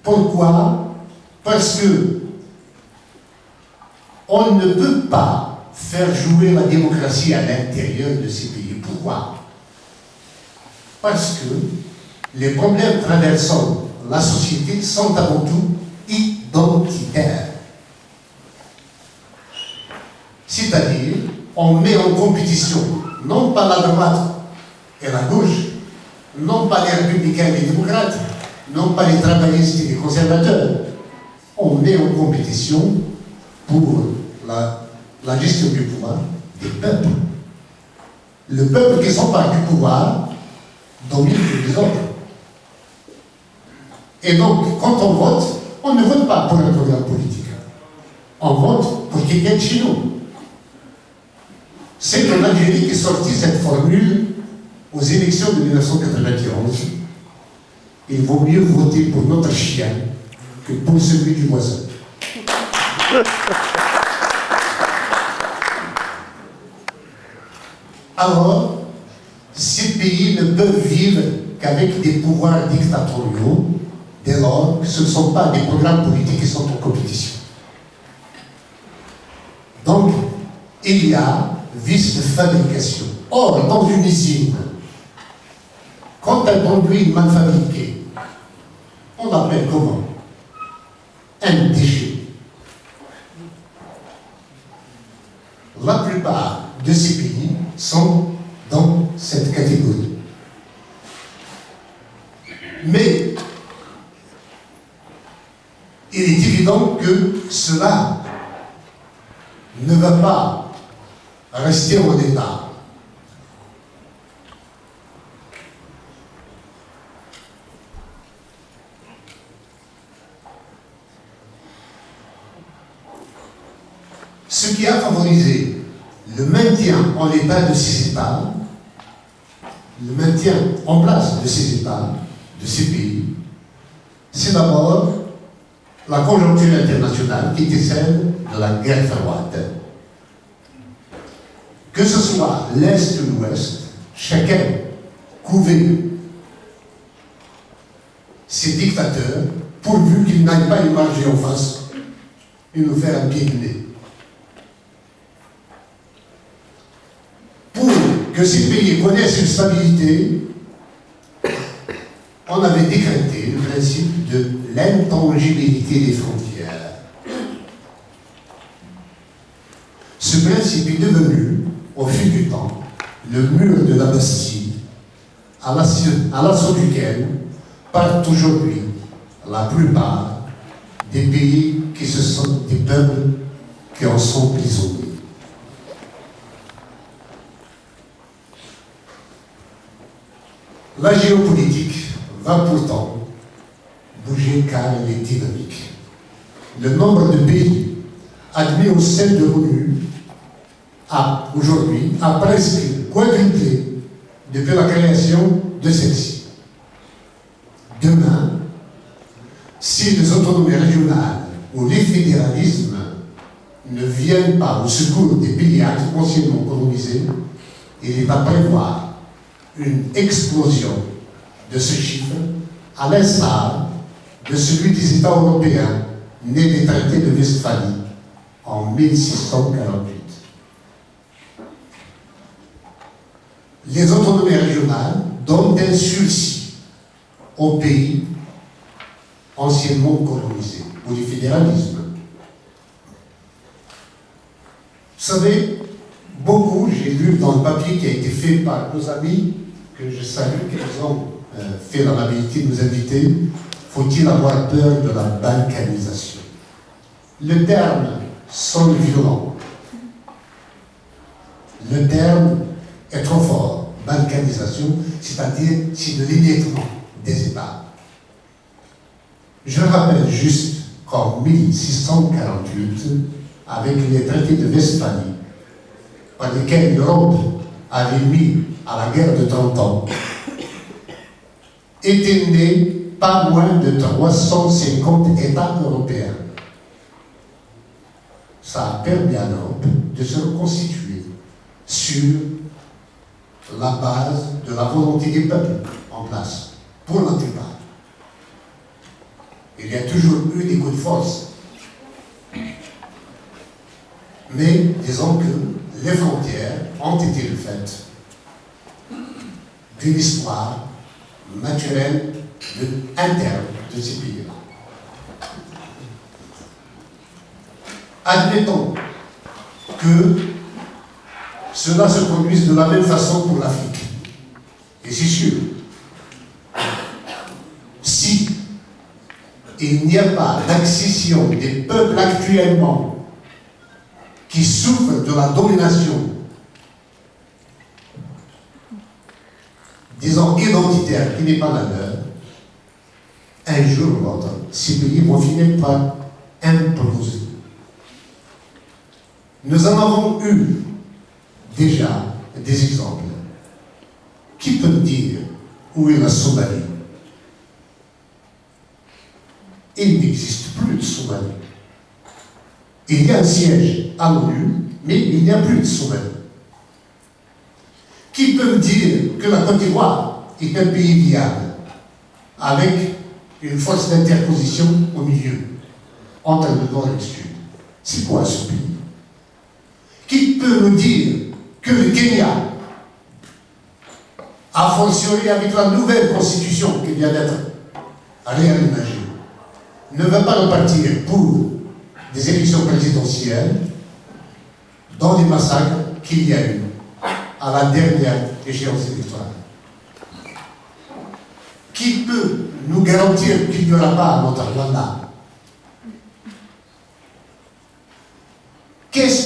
Pourquoi? Parce que on ne peut pas faire jouer la démocratie à l'intérieur de ces pays. Pourquoi? Parce que les problèmes traversant la société sont avant tout identitaires. C'est-à-dire, on met en compétition non pas la droite et la gauche, non pas les républicains et les démocrates, non pas les travaillistes et les conservateurs. On met en compétition pour la gestion du pouvoir des peuples. Le peuple qui s'empare du pouvoir domine les autres. Et donc, quand on vote, on ne vote pas pour un programme politique. On vote pour quelqu'un de chez nous. C'est en Algérie qu'est sortie cette formule aux élections de 1991. Il vaut mieux voter pour notre chien que pour celui du voisin. Alors, ces pays ne peuvent vivre qu'avec des pouvoirs dictatoriaux, dès lors que ce ne sont pas des programmes politiques qui sont en compétition. Donc, il y a vice de fabrication. Or, dans une usine, quand un produit est mal fabriqué, on l'appelle comment? Un déchet. La plupart de ces pays sont dans cette catégorie. Mais il est évident que cela ne va pas rester en état. Ce qui a favorisé le maintien en état de ces États, le maintien en place de ces États, de ces pays, c'est d'abord la conjoncture internationale qui était celle de la guerre froide. Que ce soit l'Est ou l'Ouest, chacun couvait ses dictateurs pourvu qu'ils n'aillent pas y marcher en face et nous faire un pied de nez. Pour que ces pays connaissent une stabilité, on avait décrété le principe de l'intangibilité des frontières. Ce principe est devenu, au fil du temps, le mur de la Bastille, à l'assaut duquel partent aujourd'hui la plupart des pays qui se sentent des peuples qui en sont prisonniers. La géopolitique va pourtant bouger car elle est dynamique. Le nombre de pays admis au sein de l'ONU aujourd'hui a presque quadruplé depuis la création de celle-ci. Demain, si les autonomies régionales ou les fédéralismes ne viennent pas au secours des pays anciennement colonisés, il est à prévoir une explosion de ce chiffre, à l'instar de celui des États européens nés des traités de Westphalie en 1648. Les autonomies régionales donnent un sursis aux pays anciennement colonisés, ou du fédéralisme. Vous savez, beaucoup, j'ai lu dans le papier qui a été fait par nos amis, que je salue, qu'ils ont fait l'amabilité de nous inviter, faut-il avoir peur de la balkanisation? Le terme sonne violent. Le terme est trop fort. Balkanisation, c'est-à-dire c'est de l'émiettement des États. Je rappelle juste qu'en 1648, avec les traités de Westphalie, par lesquels l'Europe avait mis à la guerre de 30 ans, étaient nés pas moins de 350 États européens. Ça a permis à l'Europe de se reconstituer sur la base de la volonté des peuples en place, pour la plupart. Il y a toujours eu des coups de force. Mais disons que les frontières ont été le fait d'une histoire naturelle interne de ces pays-là. Admettons que cela se produise de la même façon pour l'Afrique. Et c'est sûr, si il n'y a pas d'accession des peuples actuellement qui souffrent de la domination, disons identitaire, qui n'est pas la leur, un jour ou l'autre, ces pays vont finir par imploser. Nous en avons eu déjà des exemples. Qui peut me dire où est la Somalie? Il n'existe plus de Somalie. Il y a un siège à l'ONU, mais il n'y a plus de Somalie. Qui peut me dire que la Côte d'Ivoire est un pays viable, avec une force d'interposition au milieu, entre le nord et le sud? C'est quoi ce pays? Qui peut nous dire que le Kenya, a fortiori avec la nouvelle constitution qui vient d'être réaménagée, ne va pas repartir pour des élections présidentielles dans les massacres qu'il y a eu à la dernière échéance électorale? Qui peut nous garantir qu'il n'y aura pas notre Rwanda? Qu'est-ce